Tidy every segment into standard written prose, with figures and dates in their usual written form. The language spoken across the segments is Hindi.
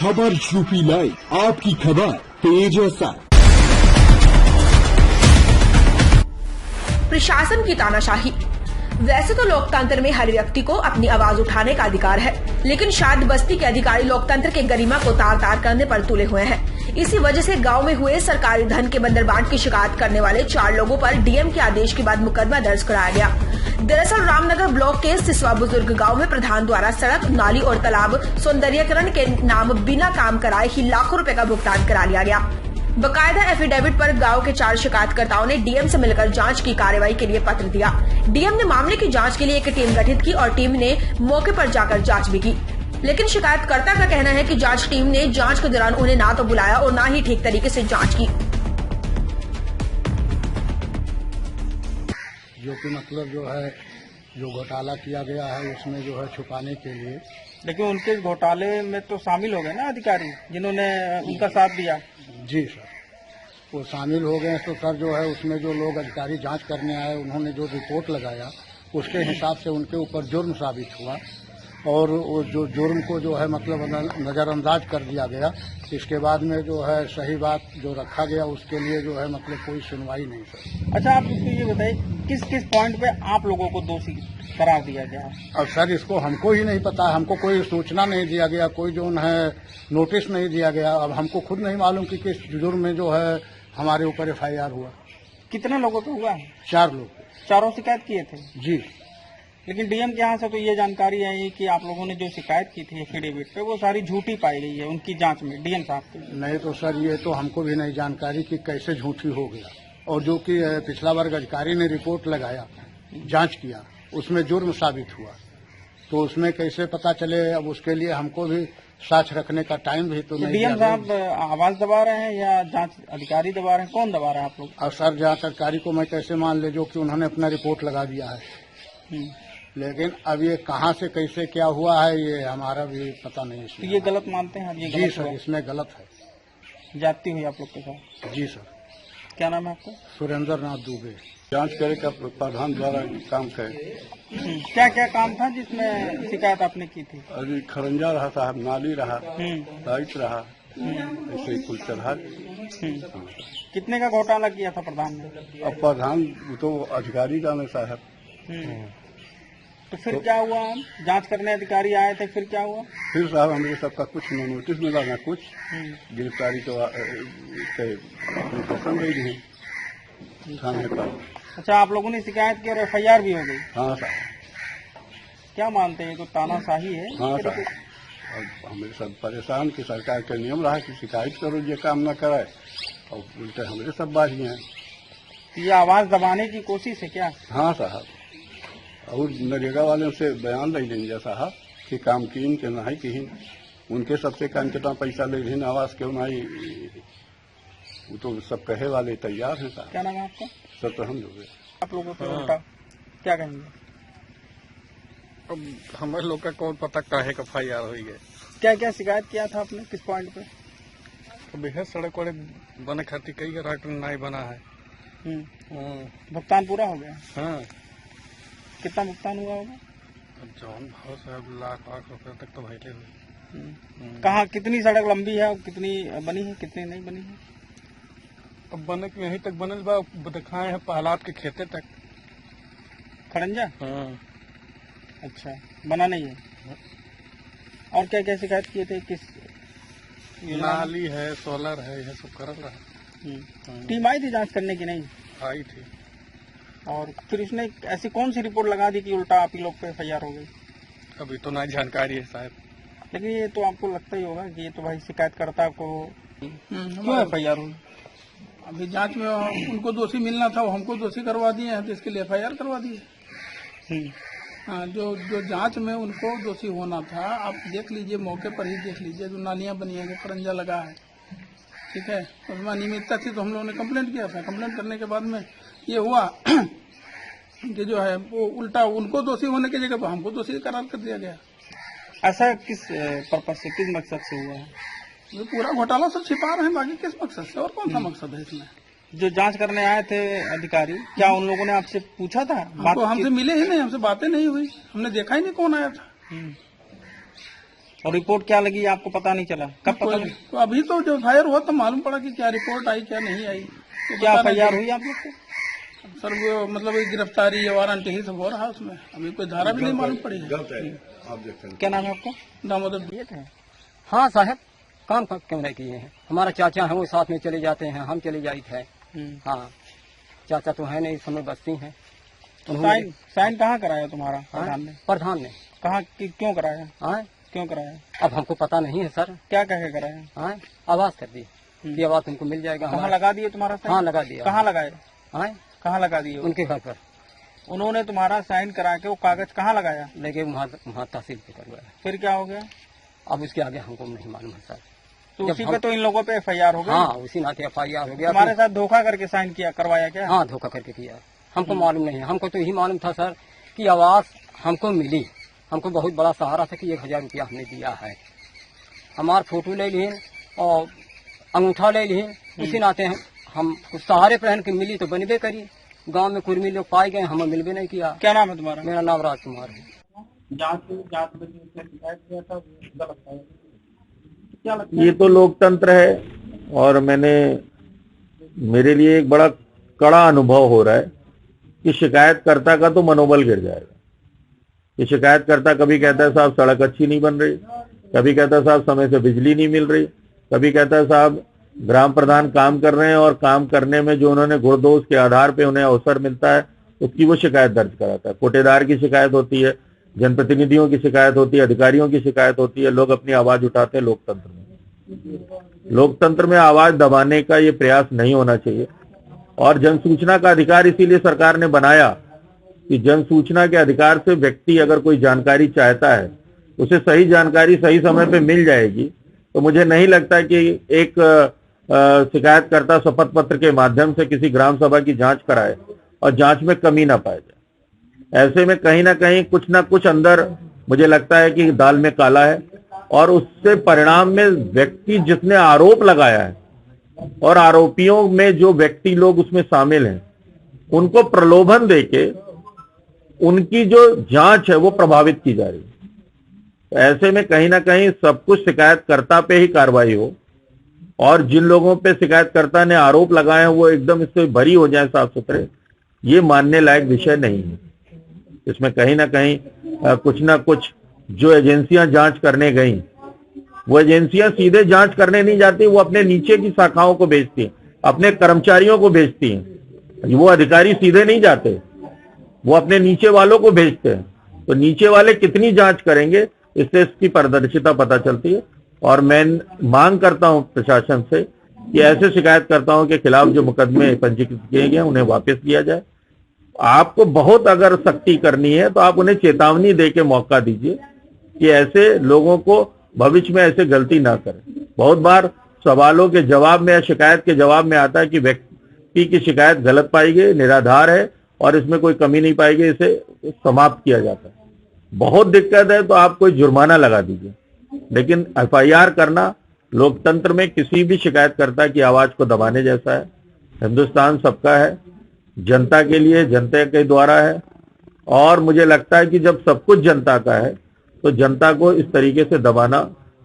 खबर यूपी लाइव, आपकी खबर तेज असर। प्रशासन की तानाशाही। वैसे तो लोकतंत्र में हर व्यक्ति को अपनी आवाज उठाने का अधिकार है, लेकिन शायद बस्ती के अधिकारी लोकतंत्र के गरिमा को तार तार करने पर तुले हुए हैं। इसी वजह से गांव में हुए सरकारी धन के बंदरबांट की शिकायत करने वाले 4 लोगों पर डीएम के आदेश के बाद मुकदमा दर्ज कराया गया। दरअसल रामनगर ब्लॉक के सिसवा बुजुर्ग गांव में प्रधान द्वारा सड़क, नाली और तालाब सौंदर्यीकरण के नाम बिना काम कराए ही लाखों रुपए का भुगतान करा लिया गया। बकायदा एफिडेविट पर गांव के 4 शिकायतकर्ताओं ने डीएम से मिलकर जांच की कार्रवाई के लिए पत्र दिया। डीएम ने मामले की जांच के लिए एक टीम गठित की और टीम ने मौके पर जाकर जांच भी की, लेकिन शिकायतकर्ता का कहना है कि जांच टीम ने जांच के दौरान उन्हें ना तो बुलाया और ना ही ठीक तरीके से जांच की। जो कि मतलब जो है जो घोटाला किया गया है उसमें जो है छुपाने के लिए। लेकिन उनके घोटाले में तो शामिल हो गए ना अधिकारी जिन्होंने उनका साथ दिया। जी सर, वो शामिल हो गए तो सर जो है उसमें जो लोग अधिकारी जांच करने आए उन्होंने जो रिपोर्ट लगाया उसके हिसाब से उनके ऊपर जुर्म साबित हुआ और वो जो जुर्म को जो है मतलब नजरअंदाज कर दिया गया। इसके बाद में जो है सही बात जो रखा गया उसके लिए जो है मतलब कोई सुनवाई नहीं सर। अच्छा, आप इसको ये बताइए किस किस पॉइंट पे आप लोगों को दोषी करार दिया गया? अब सर इसको हमको ही नहीं पता, हमको कोई सूचना नहीं दिया गया, कोई जो है नोटिस नहीं दिया गया। अब हमको खुद नहीं मालूम कि किस जुर्म में जो है हमारे ऊपर एफआईआर हुआ। कितने लोगों पे हुआ? 4 लोग। चारों शिकायत किए थे? जी। लेकिन डीएम के यहाँ से तो ये जानकारी आई कि आप लोगों ने जो शिकायत की थी एफिडेविट पे वो सारी झूठी पाई गई है उनकी जांच में डीएम साहब की। नहीं तो सर ये तो हमको भी नहीं जानकारी कि कैसे झूठी हो गया। और जो कि पिछला वर्ग अधिकारी ने रिपोर्ट लगाया, जांच किया, उसमें जुर्म साबित हुआ, तो उसमें कैसे पता चले? अब उसके लिए हमको भी साक्ष्य रखने का टाइम भी तो नहीं। डीएम साहब आवाज दबा रहे हैं या जांच अधिकारी दबा रहे हैं? कौन दबा रहा है आप लोग? और सर जांच अधिकारी को मैं कैसे मान ले जो कि उन्होंने अपना रिपोर्ट लगा दिया है, लेकिन अब ये कहाँ से कैसे क्या हुआ है ये हमारा भी पता नहीं। तो ये गलत मानते हैं आप? ये जी सर, इसमें गलत है। जाती हुई आप लोग के साथ? जी सर। क्या नाम है आपका? सुरेंद्र नाथ दुबे। जांच करे का प्रधान द्वारा काम करे। क्या क्या काम था जिसमें शिकायत आपने की थी? अभी खरंजा रहा साहब, नाली रहा, लाइट रहा, ऐसे कुल चढ़ा। कितने का घोटाला किया था प्रधान ने? अब प्रधान तो अधिकारी जाने साहब। तो फिर क्या हुआ? जांच करने अधिकारी आए थे, फिर क्या हुआ? फिर साहब हमें सबका कुछ नोटिस मिला ना कुछ, गिरफ्तारी तो एप्लीकेशन गई नहीं थाने पर। अच्छा, आप लोगों ने शिकायत की और एफआईआर भी हो गई? हाँ साहब। क्या मानते हैं? तो तानाशाही है? हाँ साहब, और हमें सब परेशान कि सरकार का नियम रहा कि शिकायत करो ये काम न कराए, और उल्टे हमारे सब बाजी हैं। ये आवाज दबाने की कोशिश है क्या? हाँ साहब, और नरेगा वाले से बयान ले लेंगे साहब कि काम की के नहीं की, उनके सबसे काम कितना पैसा ले रही आवाज क्यों नहीं, वो तो सब कहे वाले तैयार हैं साहब। क्या नाम है आपका? सब तो हम लोग आप लोगों को उल्टा क्या कहेंगे? अब हमारे लोग का कौन पता काहे का एफआईआर हुई है। क्या क्या शिकायत किया था आपने, किस पॉइंट पे? अब यह सड़क वड़क बने खातिर कई राट नहीं बना है। भुगतान पूरा हो गया? हाँ। कितना भुगतान हुआ होगा? जौन भाव साहब लाख रुपए तक तो भैले हुए। कहाँ कितनी सड़क लंबी है, कितनी बनी है, कितनी नहीं बनी है? अब बने के यहीं तक बनल बा, दिखाए हैं पहलाद के खेते तक। खड़ंजा? हाँ। अच्छा, बना नहीं है। और क्या क्या शिकायत किए थे? किस? नाली है, सोलर है, यह सब करल रहा। टीम आई थी जांच करने की? नहीं आई थी। और फिर उसने ऐसी कौन सी रिपोर्ट लगा दी कि उल्टा आप ही लोग पे एफआईआर हो गई? अभी तो नहीं जानकारी है साहब। लेकिन ये तो आपको लगता ही होगा कि ये तो भाई शिकायतकर्ता को क्यों एफआईआर हुई? अभी जांच में उनको दोषी मिलना था, वो हमको दोषी करवा दिए हैं, तो इसके लिए एफआईआर करवा दिए। हाँ, जो जांच में उनको दोषी होना था, आप देख लीजिए, मौके पर ही देख लीजिए, जो नालियां बनी है, खरंजा लगा है, ठीक है, उसमें अनियमितता थी तो हम लोगों ने कंप्लेंट किया था। कंप्लेंट करने के बाद में ये हुआ कि जो है वो उल्टा उनको दोषी होने की जगह पर हमको दोषी करार कर दिया गया। ऐसा किस पर्पज से, किस मकसद से हुआ है? ये पूरा घोटाला सब छिपा रहे हैं, बाकी किस मकसद से, और कौन सा मकसद है इसमें? जो जांच करने आए थे अधिकारी, क्या उन लोगों ने आपसे पूछा था? हमसे मिले ही नहीं, हमसे बातें नहीं हुई, हमने देखा ही नहीं कौन आया था। और रिपोर्ट क्या लगी आपको पता नहीं चला? कब पता लगा? तो अभी तो जो फायर हुआ तो मालूम पड़ा कि क्या रिपोर्ट आई क्या नहीं आई। तो क्या पता नहीं FIR हुई आप लोग को? सर वो मतलब ये गिरफ्तारी या वारंट ही सब हो रहा है उसमें, अभी कोई धारा भी नहीं मालूम पड़ी है। क्या नाम है आपका? दामोदर ये थे। हाँ साहब, काम क्यों नहीं किए हैं? हमारा चाचा है वो साथ में चले जाते हैं, हम चले जाते हैं। हाँ, चाचा तो है नहीं, समय बस्ती हैं। साइन कहाँ कराया तुम्हारा प्रधान ने? प्रधान ने। कहाँ क्यों कराया? हाँ, क्यों कराया? अब हमको पता नहीं है सर। क्या कह के कराया? हाँ, आवाज कर दी कि आवाज तुमको मिल जाएगा। कहाँ लगा दिए तुम्हारा साइन? हाँ लगा दिया। कहाँ लगाए? हाँ, कहाँ लगा दिए? उनके घर पर। उन्होंने तुम्हारा साइन करा के वो कागज कहाँ लगाया? लेके वहाँ तहसील पे करवाया। फिर क्या हो गया? अब उसके आगे हमको नहीं मालूम है सर। तो उसी पे तो इन लोगों पे FIR हो गई। हाँ, उसी नाते FIR हो गया। तुम्हारे साथ धोखा करके साइन करवाया क्या? हाँ, धोखा करके किया। हमको मालूम नहीं है, हमको तो यही मालूम था सर कि आवाज हमको मिली। हमको बहुत बड़ा सहारा था कि 1000 रुपया हमने दिया है। हमार फोटो ले लिए और अंगूठा ले लिए, उसी नाते हम सहारे पर के मिली तो बनबे करी। गांव में कुर्मी लोग पाए गए, हमें मिलबे नहीं किया। क्या नाम है तुम्हारा? मेरा नाम राजकुमार है। ये तो लोकतंत्र है और मेरे लिए एक बड़ा कड़ा अनुभव हो रहा है कि शिकायतकर्ता का तो मनोबल गिर जाएगा। कि शिकायतकर्ता कभी कहता है साहब सड़क अच्छी नहीं बन रही, कभी कहता है साहब समय से बिजली नहीं मिल रही, कभी कहता है साहब ग्राम प्रधान काम कर रहे हैं और काम करने में जो उन्होंने गुणदोष के आधार पे उन्हें अवसर मिलता है उसकी वो शिकायत दर्ज कराता है। कोटेदार की शिकायत होती है, जनप्रतिनिधियों की शिकायत होती है, अधिकारियों की शिकायत होती है। लोग अपनी आवाज उठाते हैं लोकतंत्र में। लोकतंत्र में आवाज दबाने का ये प्रयास नहीं होना चाहिए। और जनसूचना का अधिकार इसीलिए सरकार ने बनाया कि जनसूचना के अधिकार से व्यक्ति अगर कोई जानकारी चाहता है उसे सही जानकारी सही समय पे मिल जाएगी। तो मुझे नहीं लगता कि एक शिकायतकर्ता शपथ पत्र के माध्यम से किसी ग्राम सभा की जांच कराए और जांच में कमी ना पाए जाए। ऐसे में कहीं ना कुछ अंदर मुझे लगता है कि दाल में काला है और उससे परिणाम में व्यक्ति जिसने आरोप लगाया है और आरोपियों में जो व्यक्ति लोग उसमें शामिल हैं उनको प्रलोभन देके उनकी जो जांच है वो प्रभावित की जा रही है। तो ऐसे में कहीं ना कहीं सब कुछ शिकायतकर्ता पे ही कार्रवाई हो और जिन लोगों पे शिकायतकर्ता ने आरोप लगाए हैं वो एकदम इससे भरी हो जाए साफ सुथरे, ये मानने लायक विषय नहीं है। इसमें कहीं ना कुछ जो एजेंसियां जांच करने गई वो एजेंसियां सीधे जांच करने नहीं जाती, वो अपने नीचे की शाखाओं को भेजती हैं, अपने कर्मचारियों को भेजती हैं। वो अधिकारी सीधे नहीं जाते, वो अपने नीचे वालों को भेजते हैं। तो नीचे वाले कितनी जांच करेंगे इससे इसकी पारदर्शिता पता चलती है। और मैं मांग करता हूं प्रशासन से कि ऐसे शिकायतकर्ताओं के खिलाफ जो मुकदमे पंजीकृत किए गए उन्हें वापस लिया जाए। आपको बहुत अगर सख्ती करनी है तो आप उन्हें चेतावनी दे के मौका दीजिए कि ऐसे लोगों को भविष्य में ऐसे गलती ना करें। बहुत बार सवालों के जवाब में या शिकायत के जवाब में आता है कि व्यक्ति की शिकायत गलत पाई गई, निराधार है और इसमें कोई कमी नहीं पाई गई, इसे समाप्त किया जाता है। बहुत दिक्कत है तो आप कोई जुर्माना लगा दीजिए, लेकिन FIR करना लोकतंत्र में किसी भी शिकायतकर्ता की आवाज को दबाने जैसा है। हिंदुस्तान सबका है, जनता के लिए, जनता के द्वारा है और मुझे लगता है कि जब सब कुछ जनता का है तो जनता को इस तरीके से दबाना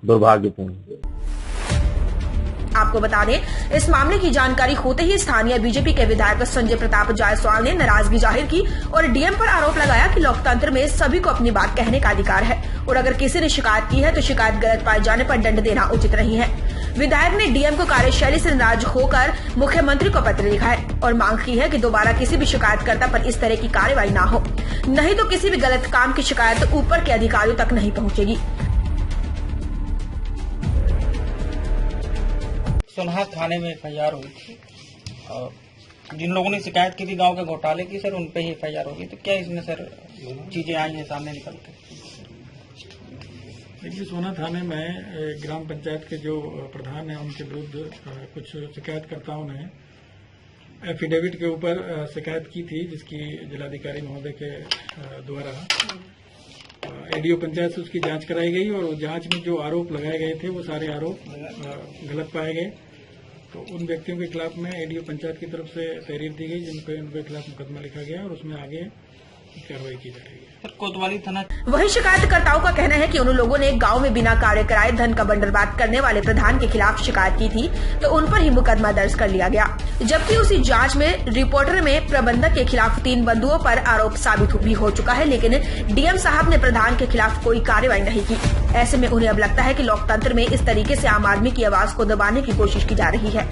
दुर्भाग्यपूर्ण है। आपको बता दें, इस मामले की जानकारी होते ही स्थानीय बीजेपी के विधायक संजय प्रताप जायसवाल ने नाराजगी जाहिर की और डीएम पर आरोप लगाया कि लोकतंत्र में सभी को अपनी बात कहने का अधिकार है और अगर किसी ने शिकायत की है तो शिकायत गलत पाए जाने पर दंड देना उचित नहीं है। विधायक ने डीएम को कार्यशैली से नाराज होकर मुख्यमंत्री को पत्र लिखा है और मांग की है कि दोबारा किसी भी शिकायतकर्ता पर इस तरह की कार्रवाई न हो, नहीं तो किसी भी गलत काम की शिकायत ऊपर के अधिकारियों तक नहीं पहुंचेगी। सोनहत थाने में FIR हुई थी और जिन लोगों ने शिकायत की थी गांव के घोटाले की सर, उन पे ही FIR होगी। तो क्या इसमें सर चीजें आई हैं सामने निकल के? देखिए, सोना थाने में ग्राम पंचायत के जो प्रधान हैं उनके विरुद्ध कुछ शिकायतकर्ताओं ने एफिडेविट के ऊपर शिकायत की थी, जिसकी जिलाधिकारी महोदय के द्वारा ADO पंचायत से उसकी जांच कराई गई और जांच में जो आरोप लगाए गए थे वो सारे आरोप गलत पाए गए। तो उन व्यक्तियों के खिलाफ में ADO पंचायत की तरफ से तहरीर दी गई जिनके उनके खिलाफ मुकदमा लिखा गया और उसमें आगे कार्रवाई की जा रही है। सर कोतवाली थाना वहीं शिकायतकर्ताओं का कहना है कि उन लोगों ने गांव में बिना कार्य कराए धन का बंटवारा करने वाले प्रधान के खिलाफ शिकायत की थी, तो उन पर ही मुकदमा दर्ज कर लिया गया। जबकि उसी जांच में रिपोर्टर में प्रबंधक के खिलाफ 3 बंधुओं पर आरोप साबित भी हो चुका है, लेकिन डीएम साहब ने प्रधान के खिलाफ कोई कार्रवाई नहीं की। ऐसे में उन्हें अब लगता है कि लोकतंत्र में इस तरीके से आम आदमी की आवाज को दबाने की कोशिश की जा रही है।